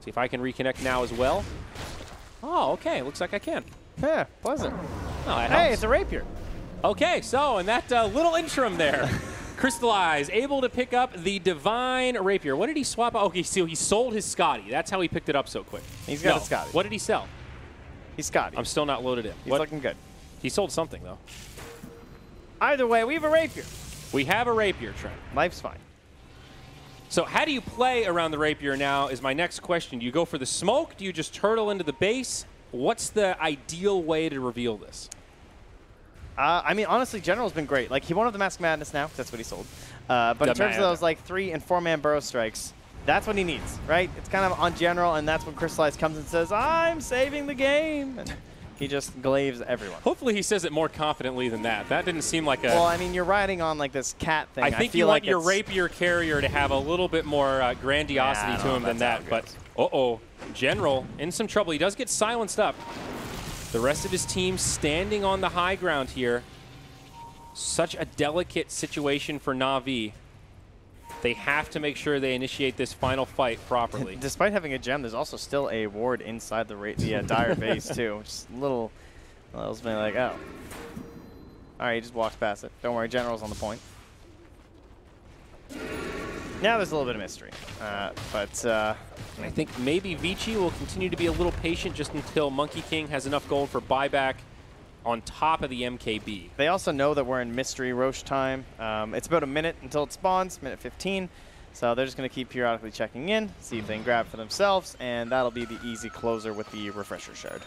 See if I can reconnect now as well. Oh, okay. Looks like I can. Yeah, pleasant. Oh, Hey, it's a rapier. Okay, so in that little interim there, Crystallize able to pick up the Divine Rapier. What did he swap? Okay, so he sold his Scotty. That's how he picked it up so quick. He's got a Scotty. What did he sell? He's Scotty. I'm still not loaded in. He's looking good. He sold something, though. Either way, we have a rapier. We have a Rapier, Trent. Life's fine. So how do you play around the Rapier now is my next question. Do you go for the smoke? Do you just turtle into the base? What's the ideal way to reveal this? I mean, honestly, General's been great. Like, he won up the Mask Madness now. That's what he sold. But in terms of those, like, 3- and 4-man burrow strikes, that's what he needs, right? It's kind of on General, and that's when Crystallize comes and says, I'm saving the game. And he just glaives everyone. Hopefully he says it more confidently than that. That didn't seem like a... Well, I mean, you're riding on, like, this cat thing. I think you want your Rapier carrier to have a little bit more grandiosity to him than that. But, General in some trouble. He does get silenced up. The rest of his team standing on the high ground here. Such a delicate situation for Na'Vi. They have to make sure they initiate this final fight properly. Despite having a gem, there's also still a ward inside the Dire base, too. Just a little... Well, me like, oh. All right, he just walks past it. Don't worry, General's on the point. Now there's a little bit of mystery. I think maybe Vici will continue to be a little patient just until Monkey King has enough gold for buyback on top of the MKB. They also know that we're in mystery Roche time. It's about a minute until it spawns, minute 15. So they're just going to keep periodically checking in, see if they can grab for themselves, and that'll be the easy closer with the Refresher Shard.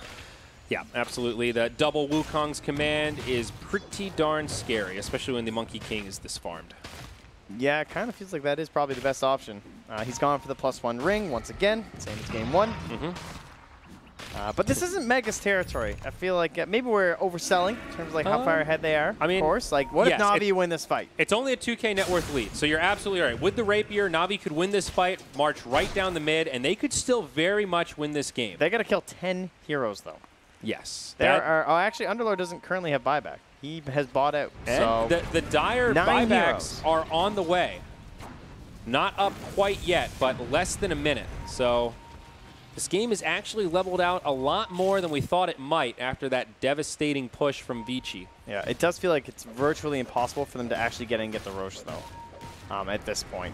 Yeah, absolutely. The double Wukong's command is pretty darn scary, especially when the Monkey King is this farmed. Yeah, it kind of feels like that is probably the best option. He's gone for the +1 ring once again, same as game 1. But this isn't Mega's territory. I feel like maybe we're overselling in terms of like how far ahead they are. I mean, of course. Like, what if Na'Vi win this fight? It's only a 2K net worth lead, so you're absolutely right. With the Rapier, Na'Vi could win this fight, march right down the mid, and they could still very much win this game. They got to kill 10 heroes, though. Yes. Actually, Underlord doesn't currently have buyback. He has bought out. And so the Dire buybacks are on the way. Not up quite yet, but less than a minute. So this game is actually leveled out a lot more than we thought it might after that devastating push from Vici. Yeah, it does feel like it's virtually impossible for them to actually get in and get the Roche, though, at this point.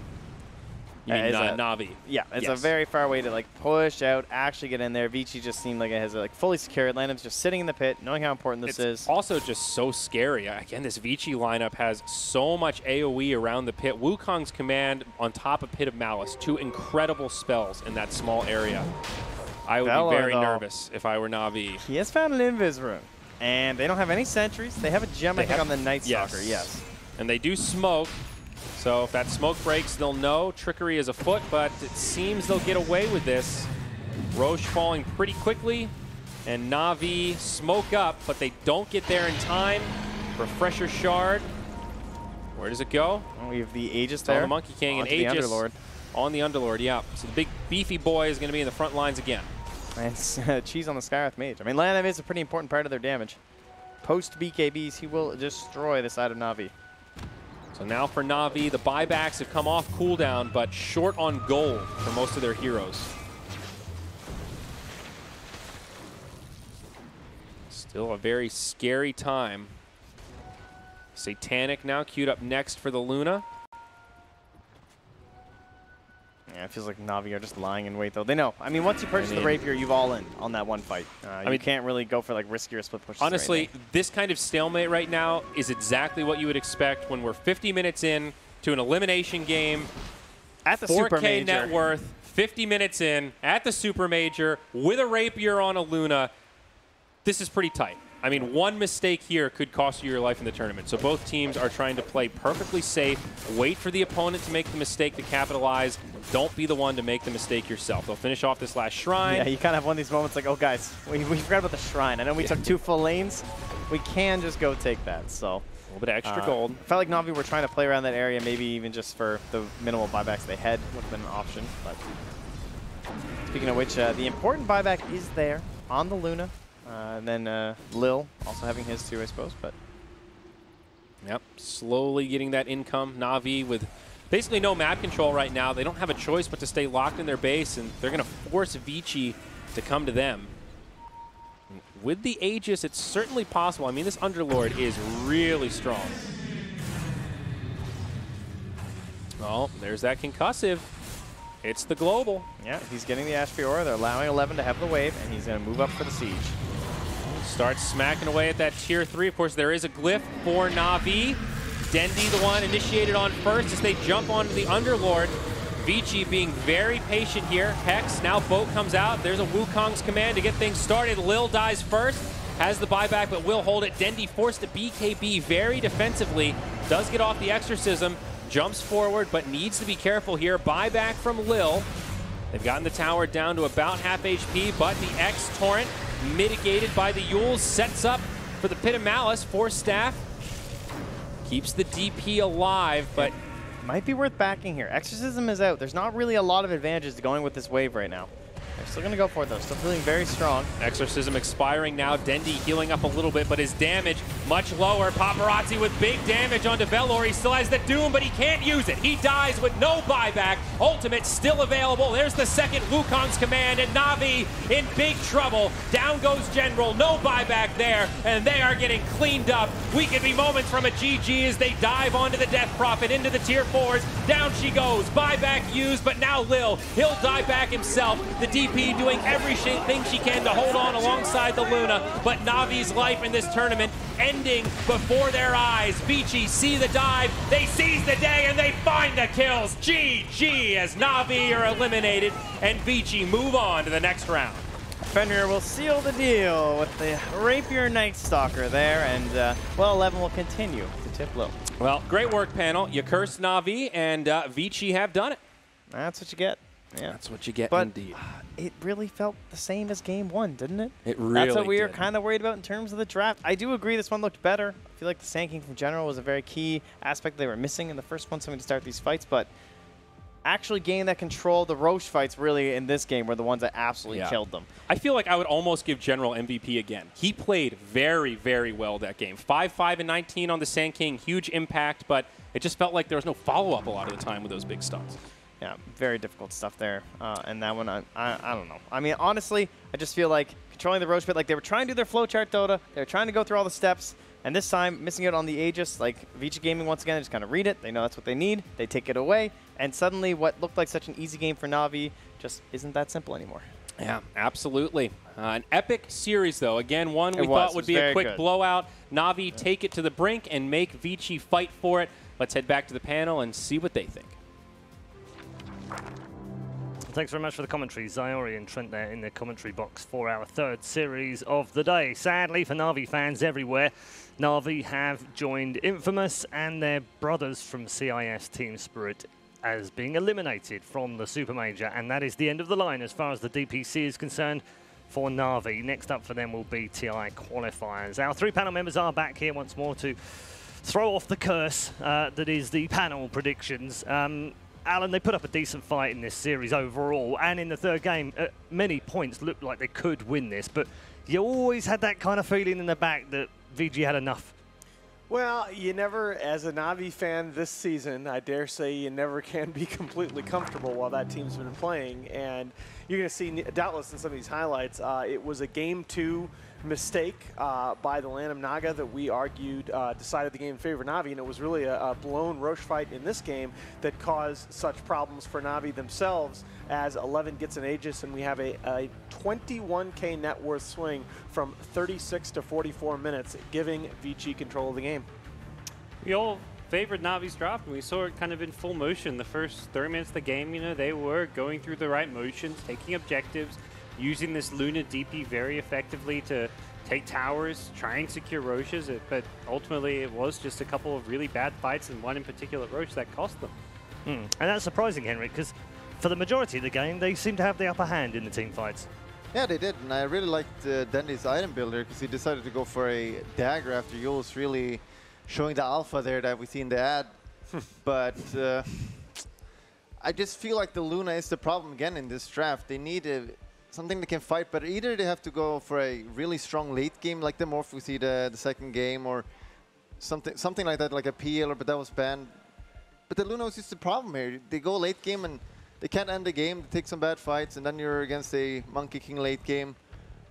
You mean Na'Vi? Yeah, it's a very far way to like push out, actually get in there. Vici just seemed like it has like fully secured. Landon's just sitting in the pit, knowing how important this is. Also just so scary. Again, this Vici lineup has so much AoE around the pit. Wukong's command on top of Pit of Malice. 2 incredible spells in that small area. I would be very nervous if I were Na'Vi. He has found an Invis rune, and they don't have any sentries. They have a gem, I think, on the Night Stalker, yes. And they do smoke. So if that smoke breaks, they'll know trickery is afoot, but it seems they'll get away with this. Roche falling pretty quickly, and Na'Vi smoke up, but they don't get there in time. Refresher Shard. Where does it go? Oh, we have the Aegis there. On the Monkey King and Aegis. The Underlord. On the Underlord, yeah. So the big beefy boy is going to be in the front lines again. And cheese on the Skywrath Mage. I mean, Lana is a pretty important part of their damage. Post BKBs, he will destroy the side of Na'Vi. So now for Na'Vi, the buybacks have come off cooldown, but short on gold for most of their heroes. Still a very scary time. Satanic now queued up next for the Luna. Yeah, it feels like Na'Vi are just lying in wait, though. They know. I mean, once you purchase the Rapier, you've all in on that one fight. You can't really go for like riskier split pushes. Honestly, this kind of stalemate right now is exactly what you would expect when we're 50 minutes in to an elimination game. At the 4K net worth, 50 minutes in, at the Supermajor, with a Rapier on a Luna. This is pretty tight. I mean, one mistake here could cost you your life in the tournament. So both teams are trying to play perfectly safe, wait for the opponent to make the mistake to capitalize. Don't be the one to make the mistake yourself. They'll finish off this last shrine. Yeah, you kind of have one of these moments like, oh, guys, we forgot about the shrine. I know we took 2 full lanes. We can just go take that, so. A little bit of extra gold. I felt like Na'Vi were trying to play around that area, maybe even just for the minimal buybacks they had would have been an option. But speaking of which, the important buyback is there on the Luna. And then Lil also having his too, I suppose. But yep, slowly getting that income. Na'Vi with basically no map control right now. They don't have a choice but to stay locked in their base, and they're going to force Vici to come to them. With the Aegis, it's certainly possible. I mean, this Underlord is really strong. Oh, there's that concussive. It's the global. Yeah, he's getting the Ash Fiora. They're allowing 11 to have the wave, and he's going to move up for the siege. Starts smacking away at that tier 3. Of course, there is a glyph for Na'Vi. Dendi, the one initiated on first as they jump onto the Underlord. Vici being very patient here. Hex, now boat comes out. There's a Wukong's command to get things started. Lil dies first, has the buyback, but will hold it. Dendi forced to BKB very defensively. Does get off the Exorcism, jumps forward, but needs to be careful here. Buyback from Lil. They've gotten the tower down to about half HP, but the X Torrent mitigated by the Yules sets up for the Pit of Malice. Force Staff keeps the DP alive, but might be worth backing here. Exorcism is out. There's not really a lot of advantages to going with this wave right now. They're still going to go for it, though. Still feeling very strong. Exorcism expiring now. Dendi healing up a little bit, but his damage much lower. Paparazzi with big damage onto Velor. He still has the Doom, but he can't use it. He dies with no buyback. Ultimate still available. There's the second Wukong's command, and Na'Vi in big trouble. Down goes General. No buyback there, and they are getting cleaned up. We could be moments from a GG as they dive onto the Death Prophet into the tier 4s. Down she goes. Buyback used, but now Lil. He'll die back himself. The DP doing everything she can to hold on alongside the Luna, but Navi's life in this tournament ending before their eyes. Vici see the dive, they seize the day, and they find the kills. GG as Na'Vi are eliminated, and Vici move on to the next round. Fenrir will seal the deal with the Rapier Night Stalker there, and well, 11 will continue to tip low. Well, great work, panel. You cursed Na'Vi, and Vici have done it. That's what you get. Yeah, that's what you get, but indeed. It really felt the same as game 1, didn't it? It really That's what we were did. kind of worried about in terms of the draft. I do agree this one looked better. I feel like the Sand King from General was a very key aspect they were missing in the first one, something to start these fights, but actually gaining that control, the Roche fights really in this game were the ones that absolutely killed them. I feel like I would almost give General MVP again. He played very, very well that game. 5-5 and 19 on the Sand King, huge impact, but it just felt like there was no follow-up a lot of the time with those big stunts. Yeah, very difficult stuff there. And that one, I don't know. I mean, honestly, I just feel like controlling the Roche pit, like they were trying to do their flowchart Dota. They were trying to go through all the steps. And this time, missing out on the Aegis, like Vici Gaming once again, just kind of read it. They know that's what they need. They take it away. And suddenly what looked like such an easy game for Na'Vi just isn't that simple anymore. Yeah, absolutely. An epic series, though. Again, one we thought would be a quick blowout. Na'Vi take it to the brink and make Vici fight for it. Let's head back to the panel and see what they think. Thanks very much for the commentary. Zyori and Trent there in the commentary box for our third series of the day. Sadly for Na'Vi fans everywhere, Na'Vi have joined Infamous and their brothers from CIS Team Spirit as being eliminated from the Supermajor, and that is the end of the line as far as the DPC is concerned for Na'Vi. Next up for them will be TI qualifiers. Our three panel members are back here once more to throw off the curse that is the panel predictions. Alan, they put up a decent fight in this series overall, and in the third game, at many points looked like they could win this, but you always had that kind of feeling in the back that VG had enough. Well, you never, as a Na'Vi fan this season, I dare say you never can be completely comfortable while that team's been playing, and you're going to see, doubtless in some of these highlights, it was a Game 2 mistake by the Lanham Naga that we argued decided the game in favor of Na'Vi, and it was really a blown Roche fight in this game that caused such problems for Na'Vi themselves, as 11 gets an Aegis, and we have a 21K net worth swing from 36 to 44 minutes, giving Vici control of the game. We all favored Na'Vi's draft, and we saw it kind of in full motion. The first 30 minutes of the game, you know, they were going through the right motions, taking objectives, using this Luna DP very effectively to take towers, try and secure Roches, but ultimately it was just a couple of really bad fights, and one in particular Roche that cost them. And that's surprising, Henrik, because for the majority of the game, they seem to have the upper hand in the team fights. Yeah, they did, and I really liked Dendi's item builder because he decided to go for a dagger after Yules really showing the alpha there that we see in the ad. But I just feel like the Luna is the problem again in this draft. They need something that can fight, but either they have to go for a really strong late game like the Morph we see the second game, or something like that, like a PL, but that was banned. But the Luna is just the problem here. They go late game and they can't end the game. They take some bad fights, and then you're against a Monkey King late game.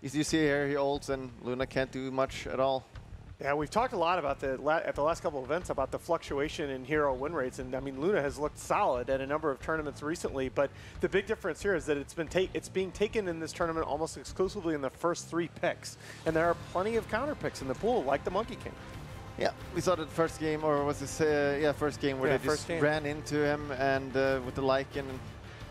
You see here, he ults, and Luna can't do much at all. Yeah, we've talked a lot about at the last couple of events about the fluctuation in hero win rates, and I mean Luna has looked solid at a number of tournaments recently. But the big difference here is that it's being taken in this tournament almost exclusively in the first 3 picks, and there are plenty of counter picks in the pool, like the Monkey King. Yeah, we saw the first game, or was this first game where they just ran into him and with the Lycan, and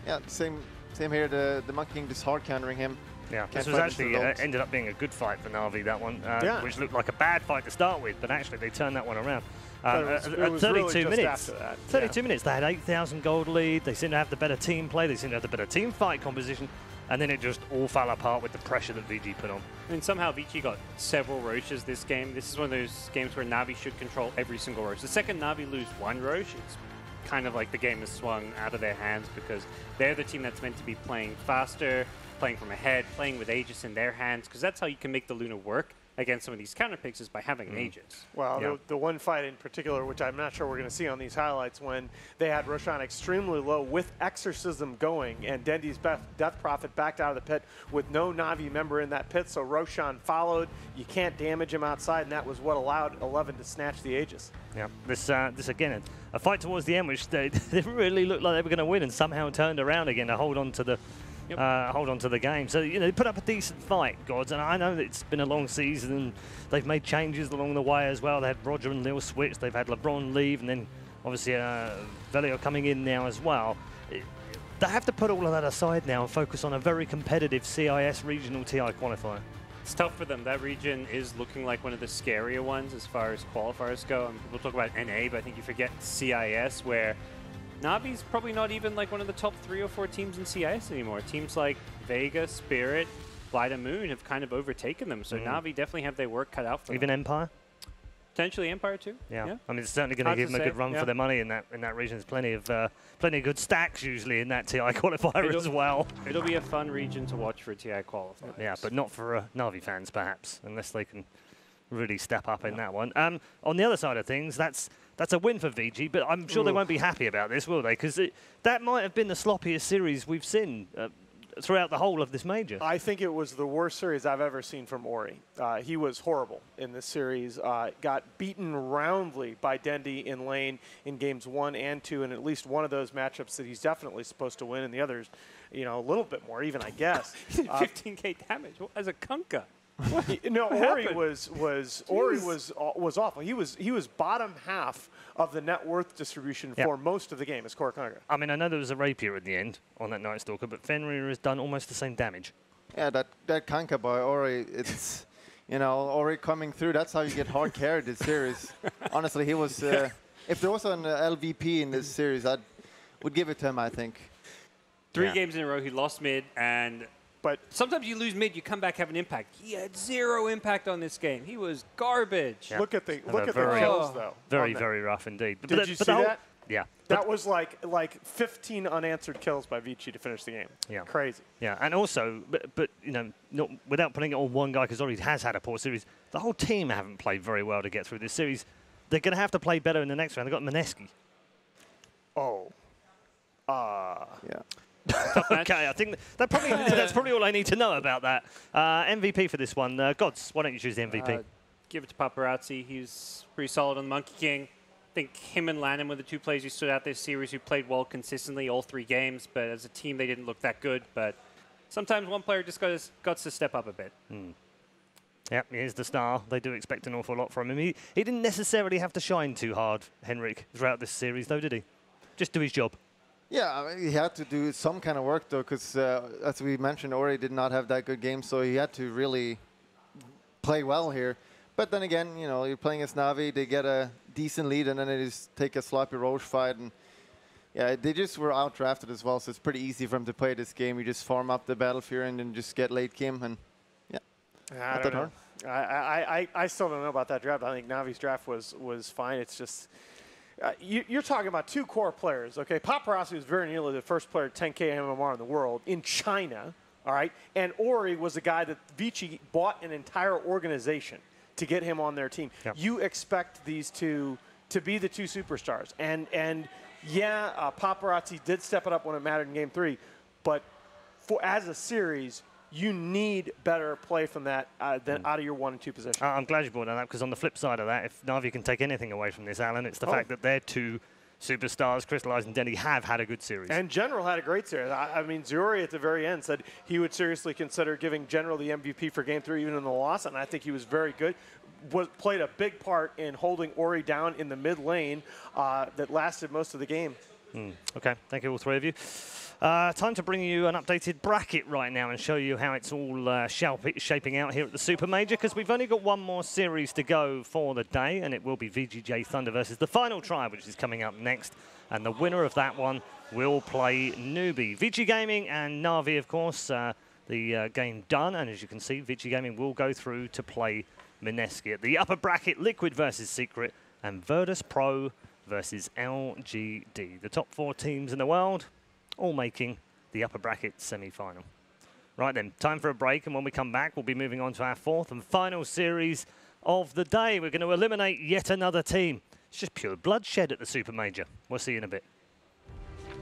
yeah, same here. The Monkey King just hard countering him. Yeah, this was actually ended up being a good fight for Na'Vi, that one, which looked like a bad fight to start with, but actually they turned that one around. It was 32 really minutes. After that. 32 minutes. They had 8,000 gold lead. They seemed to have the better team play. They seemed to have the better team fight composition. And then it just all fell apart with the pressure that Vici put on. And somehow Vici got several Roches this game. This is one of those games where Na'Vi should control every single Roche. The second Na'Vi lose one Roche, it's kind of like the game has swung out of their hands because they're the team that's meant to be playing faster, playing from ahead, playing with Aegis in their hands, because that's how you can make the Luna work against some of these counter picks is by having an Aegis. Well, the one fight in particular, which I'm not sure we're going to see on these highlights, when they had Roshan extremely low with Exorcism going, and Dendi's Death Prophet backed out of the pit with no Na'Vi member in that pit, so Roshan followed. You can't damage him outside, and that was what allowed 11 to snatch the Aegis. Yeah, this again, a fight towards the end, which they really looked like they were going to win, and somehow turned around again to hold on to the game. So, you know, they put up a decent fight, Gods, and I know that it's been a long season and they've made changes along the way as well. They had Roger and Lil switch, they've had LeBron leave, and then obviously Velio coming in now as well. They have to put all of that aside now and focus on a very competitive CIS regional TI qualifier. It's tough for them. That region is looking like one of the scarier ones as far as qualifiers go. I mean, people talk about NA, but I think you forget CIS, where Na'Vi's probably not even like one of the top 3 or 4 teams in CIS anymore. Teams like Vega, Spirit, Vita Moon have kind of overtaken them. So Na'Vi definitely have their work cut out for them. Even Empire? Potentially Empire too. Yeah. I mean, it's certainly going to give them a good run for their money in that region. There's plenty of good stacks usually in that TI qualifier as well. It'll be a fun region to watch for TI qualifiers. Yeah, but not for Na'Vi fans perhaps, unless they can really step up in that one. On the other side of things, that's a win for Vici, but I'm sure they won't be happy about this, will they? Because that might have been the sloppiest series we've seen throughout the whole of this major. I think it was the worst series I've ever seen from Ori. He was horrible in this series. Got beaten roundly by Dendi in lane in games 1 and 2, and at least one of those matchups that he's definitely supposed to win, and the others, you know, a little bit more even, I guess. 15k damage as a Kunkka. No, Ori was awful. He was bottom half of the net worth distribution for most of the game as Core Kunkka. I mean, I know there was a rapier at the end on that Night Stalker, but Fenrir has done almost the same damage. Yeah, that Kunkka by Ori, it's you know, Ori coming through. That's how you get hard carried this series. Honestly, he was. If there was an LVP in this series, I would give it to him. I think. 3 games in a row, he lost mid and. But sometimes you lose mid, you come back, have an impact. He had 0 impact on this game. He was garbage. Yeah. Look at the kills, though. Very rough indeed. Did you see that? Yeah. That was like 15 unanswered kills by Vici to finish the game. Yeah. Crazy. Yeah, and also, but you know, not without putting it on one guy, because already has had a poor series, the whole team haven't played very well to get through this series. They're going to have to play better in the next round. They've got Mineski. Oh. Yeah. Okay, I think that's probably all I need to know about that. MVP for this one. Gods, why don't you choose the MVP? Give it to Paparazzi. He's pretty solid on Monkey King. I think him and Lanham were the 2 players who stood out this series who played well consistently all 3 games, but as a team they didn't look that good. But sometimes one player just got to step up a bit. Yeah, he is the star. They do expect an awful lot from him. He didn't necessarily have to shine too hard, Henrik, throughout this series, though, did he? Just do his job. Yeah, I mean, he had to do some kind of work, though, because as we mentioned, Ori did not have that good game, so he had to really play well here. But then again, you know, you're playing as Na'Vi, they get a decent lead, and then they just take a sloppy Roche fight. And yeah, they just were outdrafted as well, so it's pretty easy for them to play this game. You just farm up the battlefield and then just get late game, and yeah, I don't know. I still don't know about that draft. I think Navi's draft was fine. It's just... you're talking about 2 core players, okay? Paparazzi was very nearly the first player 10K MMR in the world in China, all right? And Ori was a guy that Vici bought an entire organization to get him on their team. Yep. You expect these 2 to be the 2 superstars. And Yeah, Paparazzi did step it up when it mattered in Game 3, but as a series, you need better play from that than out of your 1 and 2 position. I'm glad you brought that up, because on the flip side of that, if Na'Vi can take anything away from this, Alan, it's the fact that their two superstars, Crystallize and Denny, have had a good series. And General had a great series. I mean, Zuri at the very end said he would seriously consider giving General the MVP for Game 3 even in the loss, and I think he was very good. Played a big part in holding Ori down in the mid lane that lasted most of the game. Okay, thank you all three of you. Time to bring you an updated bracket right now and show you how it's all shaping out here at the Supermajor, because we've only got one more series to go for the day, and it will be VGJ Thunder versus the final tribe, which is coming up next. And the winner of that one will play Newbie. Vici Gaming and Na'Vi, of course, the game done. And as you can see, Vici Gaming will go through to play Mineski. At the upper bracket, Liquid versus Secret and Virtus Pro versus LGD. The top 4 teams in the world, all making the upper bracket semi-final. Right then, time for a break, and when we come back, we'll be moving on to our 4th and final series of the day. We're going to eliminate yet another team. It's just pure bloodshed at the Supermajor. We'll see you in a bit.